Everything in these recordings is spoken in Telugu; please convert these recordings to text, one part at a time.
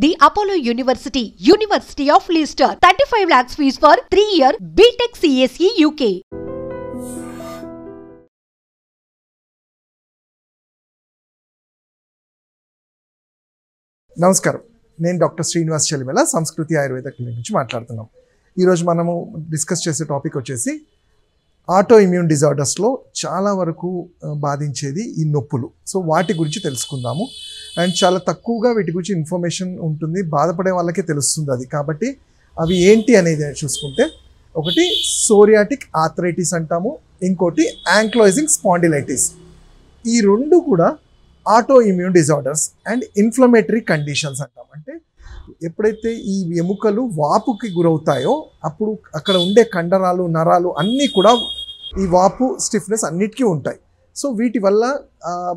The Apollo University, University of Leicester, 35 lakhs fees for 3-year BTech CSE UK. నమస్కారం, నేను డాక్టర్ శ్రీనివాస్ చెలిమెల సంస్కృతి ఆయుర్వేద క్లినిక్ నుంచి మాట్లాడుతున్నాం. ఈరోజు మనము డిస్కస్ చేసే టాపిక్ వచ్చేసి ఆటో ఇమ్యూన్ డిజార్డర్స్లో చాలా వరకు బాధించేది ఈ నొప్పులు. సో వాటి గురించి తెలుసుకుందాము. అండ్ చాలా తక్కువగా వీటి గురించి ఇన్ఫర్మేషన్ ఉంటుంది, బాధపడే వాళ్ళకే తెలుస్తుంది అది. కాబట్టి అవి ఏంటి అనేది చూసుకుంటే, ఒకటి సోరియాటిక్ ఆర్థరైటిస్ అంటాము, ఇంకోటి యాంక్లోజింగ్ స్పాండిలైటిస్. ఈ రెండు కూడా auto immune disorders and inflammatory conditions అంటాం. అంటే ఎప్పుడైతే ఈ ఎముకలు వాపుకి గురవుతాయో అప్పుడు అక్కడ ఉండే కండరాలు, నరాలు అన్నీ కూడా ఈ వాపు, స్టిఫ్నెస్ అన్నిటికీ ఉంటాయి. సో వీటి వల్ల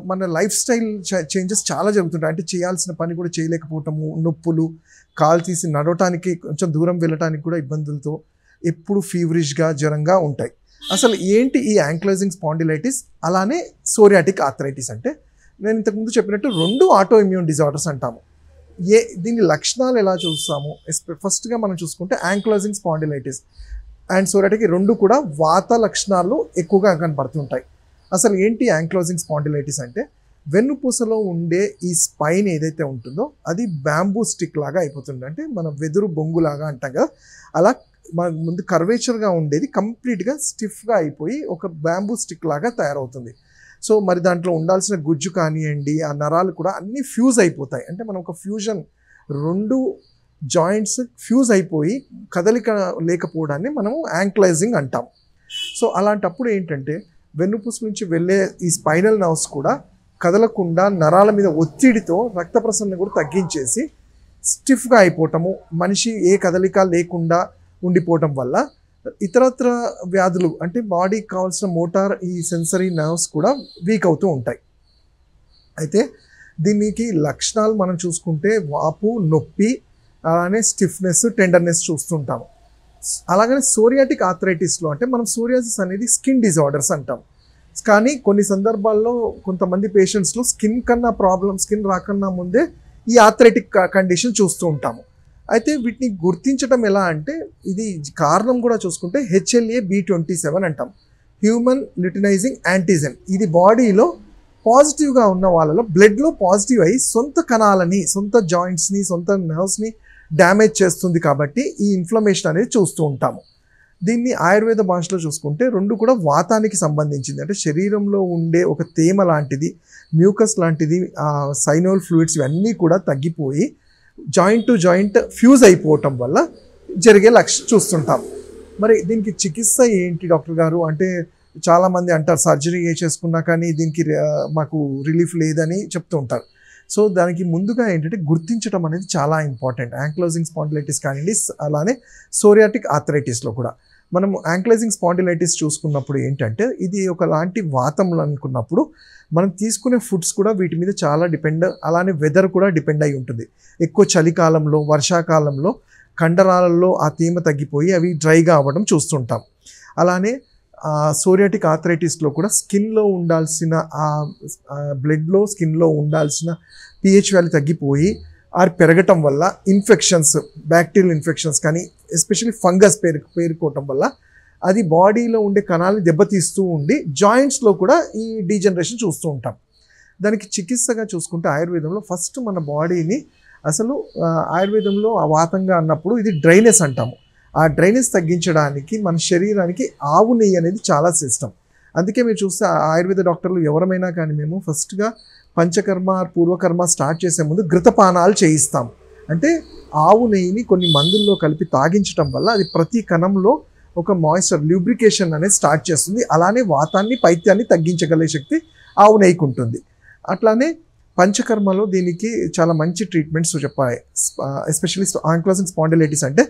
మన లైఫ్ స్టైల్ చేంజెస్ చాలా జరుగుతుంటాయి. అంటే చేయాల్సిన పని కూడా చేయలేకపోవటము, నొప్పులు, కాలు తీసి నడవటానికి, కొంచెం దూరం వెళ్ళటానికి కూడా ఇబ్బందులతో, ఎప్పుడు ఫీవరిష్గా, జ్వరంగా ఉంటాయి. అసలు ఏంటి ఈ యాంక్లోజింగ్ స్పాండిలైటిస్, అలానే సోరియాటిక్ ఆర్థరైటిస్ అంటే? నేను ఇంతకుముందు చెప్పినట్టు రెండు ఆటో ఇమ్యూన్ డిజార్డర్స్ అంటాము. దీని లక్షణాలు ఎలా చూస్తాము? ఫస్ట్గా మనం చూసుకుంటే యాంక్లోజింగ్ స్పాండిలైటిస్ అండ్ సోరియాటిక్ రెండు కూడా వాత లక్షణాలు ఎక్కువగా కనపడుతుంటాయి. అసలు ఏంటి యాంక్లోజింగ్ స్పాండిలైటిస్ అంటే? వెన్నుపూసలో ఉండే ఈ స్పైన్ ఏదైతే ఉంటుందో అది బ్యాంబూ స్టిక్ లాగా అయిపోతుంది. అంటే మన వెదురు బొంగులాగా అంటాం కదా, అలా మన ముందు కర్వేచర్గా ఉండేది కంప్లీట్గా స్టిఫ్గా అయిపోయి ఒక బ్యాంబూ స్టిక్ లాగా తయారవుతుంది. సో మరి దాంట్లో ఉండాల్సిన గుజ్జు కానివ్వండి, ఆ నరాలు కూడా అన్నీ ఫ్యూజ్ అయిపోతాయి. అంటే మనం ఒక ఫ్యూజన్, రెండు జాయింట్స్ ఫ్యూజ్ అయిపోయి కదలిక లేకపోవడాన్ని మనము యాంక్లైజింగ్ అంటాం. సో అలాంటప్పుడు ఏంటంటే వెన్నుపూస నుంచి వెళ్ళే ఈ స్పైనల్ నర్వ్స్ కూడా కదలకుండా నరాల మీద ఒత్తిడితో రక్త ప్రసరణ కూడా తగ్గించేసి స్టిఫ్గా అయిపోవటము, మనిషి ఏ కదలిక లేకుండా ఉండిపోవటం వల్ల ఇతరత్ర వ్యాధులు, అంటే బాడీకి కావాల్సిన మోటార్, ఈ సెన్సరీ నర్వ్స్ కూడా వీక్ అవుతూ ఉంటాయి. అయితే దీనికి లక్షణాలు మనం చూసుకుంటే వాపు, నొప్పి, అలానే స్టిఫ్నెస్, టెండర్నెస్ చూస్తుంటాము. అలాగనే సోరియాటిక్ ఆర్థరైటిస్లో అంటే మనం సోరియాసిస్ అనేది స్కిన్ డిజార్డర్స్ అంటాం. కానీ కొన్ని సందర్భాల్లో కొంతమంది పేషెంట్స్లో స్కిన్ రాకన్నా ముందే ఈ ఆర్థరైటిక్ కండిషన్ చూస్తూ ఉంటాము. అయితే వీటిని గుర్తించడం ఎలా అంటే, ఇది కారణం కూడా చూసుకుంటే HLA-B27 అంటాం, హ్యూమన్ ల్యూటినైజింగ్ యాంటీజెన్. ఇది బాడీలో పాజిటివ్గా ఉన్న వాళ్ళలో బ్లడ్లో పాజిటివ్ అయ్యి సొంత కణాలని, సొంత జాయింట్స్ని, సొంత నర్వ్స్ని డ్యామేజ్ చేస్తుంది. కాబట్టి ఈ ఇన్ఫ్లమేషన్ అనేది చూస్తూ ఉంటాము. దీన్ని ఆయుర్వేద భాషలో చూసుకుంటే రెండు కూడా వాతానికి సంబంధించింది. అంటే శరీరంలో ఉండే ఒక తేమ లాంటిది, మ్యూకస్ లాంటిది, సైనోల్ ఫ్లూయిడ్స్ ఇవన్నీ కూడా తగ్గిపోయి జాయింట్ టు జాయింట్ ఫ్యూజ్ అయిపోవటం వల్ల జరిగే చూస్తుంటాం. మరి దీనికి చికిత్స ఏంటి డాక్టర్ గారు అంటే, చాలామంది అంటారు సర్జరీ చేసుకున్నా కానీ దీనికి మాకు రిలీఫ్ లేదని చెప్తూ ఉంటారు. సో దానికి ముందుగా ఏంటంటే గుర్తించడం అనేది చాలా ఇంపార్టెంట్. యాంక్లోజింగ్ స్పాండిలైటిస్ కానివ్వండి, అలానే సోరియాటిక్ ఆర్థరైటిస్లో కూడా మనం యాంక్లోజింగ్ స్పాండిలైటిస్ చూసుకున్నప్పుడు ఏంటంటే, ఇది ఒకలాంటి వాతంలో అనుకున్నప్పుడు మనం తీసుకునే ఫుడ్స్ కూడా వీటి మీద చాలా డిపెండ్, అలానే వెదర్ కూడా డిపెండ్ అయి ఉంటుంది. ఎక్కువ చలికాలంలో, వర్షాకాలంలో కండరాలలో ఆ తేమ తగ్గిపోయి అవి డ్రైగా అవ్వడం చూస్తుంటాం. అలానే సోరియాటిక్ ఆర్థరైటిస్లో కూడా స్కిన్లో ఉండాల్సిన బ్లడ్లో, స్కిన్లో ఉండాల్సిన pH వాల్యూ తగ్గిపోయి పెరగటం వల్ల ఇన్ఫెక్షన్స్, బ్యాక్టీరియల్ ఇన్ఫెక్షన్స్ కానీ ఎస్పెషల్లీ ఫంగస్ పేరుకోవటం వల్ల అది బాడీలో ఉండే కణాలని దెబ్బతీస్తూ ఉండి జాయింట్స్లో కూడా ఈ డీజనరేషన్ చూస్తూ ఉంటాం. దానికి చికిత్సగా చూసుకుంటే ఆయుర్వేదంలో ఫస్ట్ మన బాడీని, అసలు ఆయుర్వేదంలో ఆ వాతంగా అన్నప్పుడు ఇది డ్రైనెస్ అంటాము. ఆ డ్రైనెస్ తగ్గించడానికి మన శరీరానికి ఆవు నెయ్యి అనేది చాలా సిస్టమ్. అందుకే మీరు చూస్తే ఆయుర్వేద డాక్టర్లు ఎవరమైనా కానీ మేము ఫస్ట్గా పంచకర్మ, పూర్వకర్మ స్టార్ట్ చేసే ముందు ఘృతపానాలు చేయిస్తాం. అంటే ఆవు నెయ్యిని కొన్ని మందుల్లో కలిపి తాగించడం వల్ల అది ప్రతి కణంలో ఒక మాయిశ్చర్, ల్యూబ్రికేషన్ అనేది స్టార్ట్ చేస్తుంది. అలానే వాతాన్ని, పైత్యాన్ని తగ్గించగలిగే శక్తి ఆవు నెయ్యికి ఉంటుంది. అట్లానే పంచకర్మలో దీనికి చాలా మంచి ట్రీట్మెంట్స్ చెప్పాలి. ఎస్పెషల్లీ యాంక్లోజింగ్ స్పాండిలైటిస్ అంటే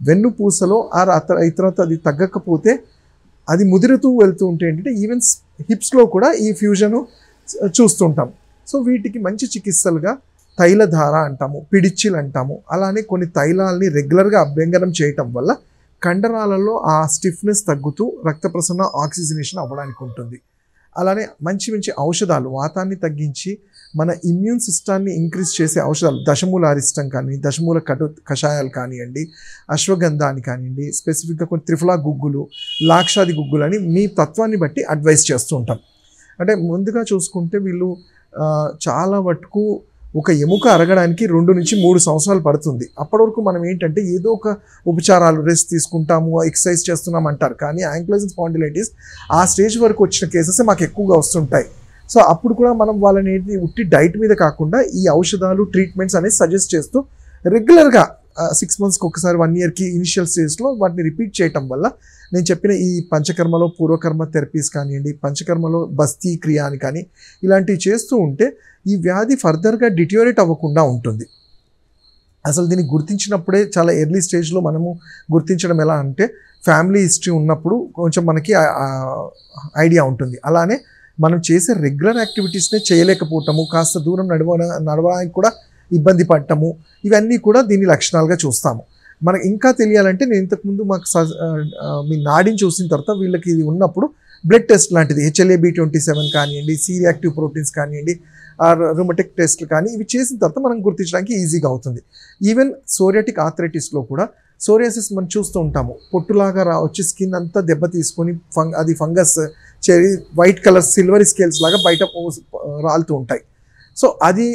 వెన్నుపూసలో ఇతరత అది తగ్గకపోతే, అది ముదురుతూ వెళ్తూ ఉంటే ఏంటంటే ఈవెన్ హిప్స్లో కూడా ఈ ఫ్యూజన్ చూస్తుంటాం. సో వీటికి మంచి చికిత్సలుగా తైలధార అంటాము, పిడిచిల్ అంటాము. అలానే కొన్ని తైలాలని రెగ్యులర్గా అభ్యంగనం చేయటం వల్ల కండరాలలో ఆ స్టిఫ్నెస్ తగ్గుతూ రక్త ప్రసరణ, ఆక్సిజనేషన్ అవ్వడానికి ఉంటుంది. అలానే మంచి మంచి ఔషధాలు వాతాన్ని తగ్గించి మన ఇమ్యూన్ సిస్టాన్ని ఇంక్రీజ్ చేసే ఔషధాలు దశమూల అరిష్టం కానీ, దశమూల కషాయాలు కానివ్వండి, అశ్వగంధ అని కానివ్వండి, స్పెసిఫిక్గా కొన్ని త్రిఫలా గుగ్గులు, లాక్షాది గుగ్గులు అని మీ తత్వాన్ని బట్టి అడ్వైస్ చేస్తూ ఉంటాం. అంటే ముందుగా చూసుకుంటే వీళ్ళు చాలా మటుకు ఒక ఎముక అరగడానికి 2 నుంచి 3 సంవత్సరాలు పడుతుంది. అప్పటి వరకు మనం ఏంటంటే ఏదో ఒక ఉపచారాలు, రెస్ట్ తీసుకుంటాము, ఎక్సర్సైజ్ చేస్తున్నాం అంటారు. కానీ యాంక్లోజింగ్ స్పాండిలైటిస్ ఆ స్టేజ్ వరకు వచ్చిన కేసెస్ మాకు ఎక్కువగా వస్తుంటాయి. సో అప్పుడు కూడా మనం వాళ్ళని ఉట్టి డైట్ మీద కాకుండా ఈ ఔషధాలు, ట్రీట్మెంట్స్ అనేది సజెస్ట్ చేస్తూ రెగ్యులర్గా 6 మంత్స్కి ఒకసారి, 1 ఇయర్కి ఇనిషియల్ స్టేజ్లో వాటిని రిపీట్ చేయటం వల్ల నేను చెప్పిన ఈ పంచకర్మలో పూర్వకర్మ థెరపీస్ కానివ్వండి, పంచకర్మలో బస్తీ క్రియ అని కానీ ఇలాంటివి చేస్తూ ఉంటే ఈ వ్యాధి ఫర్దర్గా డిటియోరేట్ అవ్వకుండా ఉంటుంది. అసలు దీన్ని గుర్తించినప్పుడే చాలా ఎర్లీ స్టేజ్లో మనము గుర్తించడం ఎలా అంటే ఫ్యామిలీ హిస్టరీ ఉన్నప్పుడు కొంచెం మనకి ఐడియా ఉంటుంది. అలానే మనం చేసే రెగ్యులర్ యాక్టివిటీస్నే చేయలేకపోవటము, కాస్త దూరం నడవడానికి కూడా ఇబ్బంది పడటము, ఇవన్నీ కూడా దీని లక్షణాలుగా చూస్తాము. మనకి ఇంకా తెలియాలంటే నేను ఇంతకుముందు మాకు మీ నాడిని చూసిన తర్వాత వీళ్ళకి ఇది ఉన్నప్పుడు బ్లడ్ టెస్ట్ లాంటిది HLA-B27 కానివ్వండి, సి రియాక్టివ్ ప్రోటీన్స్ కానివ్వండి, రుమటిక్ టెస్ట్లు కానీ ఇవి చేసిన తర్వాత మనం గుర్తించడానికి ఈజీగా అవుతుంది. ఈవెన్ సోరియాటిక్ ఆర్థరైటిస్లో కూడా సోరియాసిస్ మనం చూస్తూ ఉంటాము. పొట్టులాగా వచ్చి స్కిన్ అంతా దెబ్బ తీసుకొని అది ఫంగస్ చెరి వైట్ కలర్ సిల్వర్ స్కేల్స్ లాగా బయట రాలుతూ ఉంటాయి. సో అది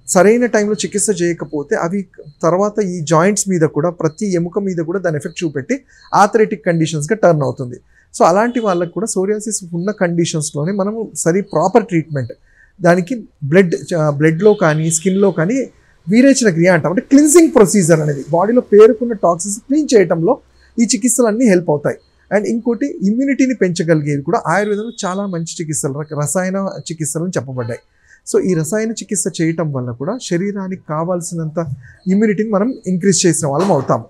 సరైన టైంలో చికిత్స చేయకపోతే అవి తర్వాత ఈ జాయింట్స్ మీద కూడా, ప్రతి ఎముక మీద కూడా దాని ఎఫెక్ట్ చూపెట్టి ఆర్థరైటిక్ కండిషన్స్గా టర్న్ అవుతుంది. సో అలాంటి వాళ్ళకు కూడా సోరియాసిస్ ఉన్న కండిషన్స్లోనే మనము ప్రాపర్ ట్రీట్మెంట్, దానికి బ్లడ్లో కానీ స్కిన్లో కానీ వీరేచన క్రియ అంటాం. అంటే క్లిన్జింగ్ ప్రొసీజర్ అనేది బాడీలో పేరుకున్న టాక్సిన్స్ క్లీన్ చేయడంలో ఈ చికిత్సలన్నీ హెల్ప్ అవుతాయి. అండ్ ఇంకోటి ఇమ్యూనిటీని పెంచగలిగేవి కూడా ఆయుర్వేదంలో చాలా మంచి చికిత్సలు, రసాయన చికిత్సలను చెప్పబడ్డాయి. సో ఈ రసాయన చికిత్స చేయటం వల్ల కూడా శరీరానికి కావాల్సినంత ఇమ్యూనిటీని మనం ఇంక్రీజ్ చేసిన వాళ్ళం అవుతాము.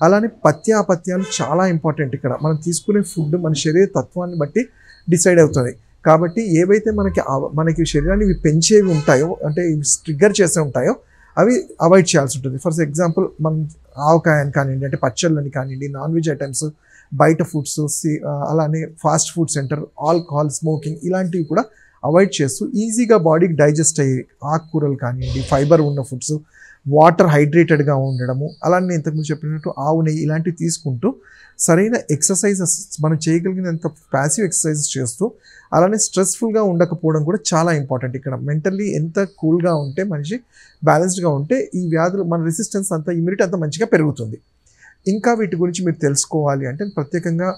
అలానే పథ్యాలు చాలా ఇంపార్టెంట్. ఇక్కడ మనం తీసుకునే ఫుడ్ మన శరీర తత్వాన్ని బట్టి డిసైడ్ అవుతుంది. కాబట్టి ఏవైతే మనకి శరీరాన్ని పెంచేవి ఉంటాయో, అంటే ట్రిగ్గర్ చేసే ఉంటాయో అవి అవాయిడ్ చేయాల్సి ఉంటుంది. ఫర్ ఎగ్జాంపుల్ మనం ఆవకాయని కానివ్వండి, అంటే పచ్చళ్ళని కానివ్వండి, నాన్ వెజ్ ఐటమ్స్, బయట ఫుడ్స్, అలానే fast food centre, alcohol, smoking ఇలాంటివి కూడా అవాయిడ్ చేస్తూ ఈజీగా బాడీకి డైజెస్ట్ అయ్యే ఆకుకూరలు కానివ్వండి, ఫైబర్ ఉన్న ఫుడ్స్, వాటర్ హైడ్రేటెడ్గా ఉండడము, అలానే ఇంతకుముందు చెప్పినట్టు ఆవు నెయ్యి ఇలాంటివి తీసుకుంటూ సరైన ఎక్సర్సైజెస్ మనం చేయగలిగినంత ప్యాసివ్ ఎక్సర్సైజెస్ చేస్తూ, అలానే స్ట్రెస్ఫుల్గా ఉండకపోవడం కూడా చాలా ఇంపార్టెంట్. ఇక్కడ మెంటల్లీ ఎంత కూల్గా ఉంటే, మనిషి బ్యాలెన్స్డ్గా ఉంటే ఈ వ్యాధులు మన రెసిస్టెన్స్ అంత, ఇమ్యూనిటీ అంత మంచిగా పెరుగుతుంది. ఇంకా వీటి గురించి మీరు తెలుసుకోవాలి అంటే ప్రత్యేకంగా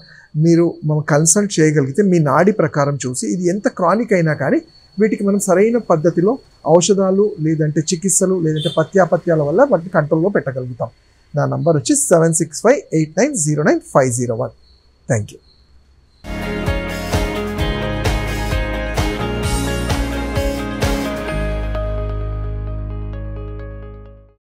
మీరు కన్సల్ట్ చేయగలిగితే మీ నాడి ప్రకారం చూసి ఇది ఎంత క్రానిక్ అయినా కానీ వీటికి మనం సరైన పద్ధతిలో ఔషధాలు, లేదంటే చికిత్సలు, లేదంటే పథ్యాల వల్ల వాటిని కంట్రోల్లో పెట్టగలుగుతాం. నా నంబర్ వచ్చి 7658909501. Thank you.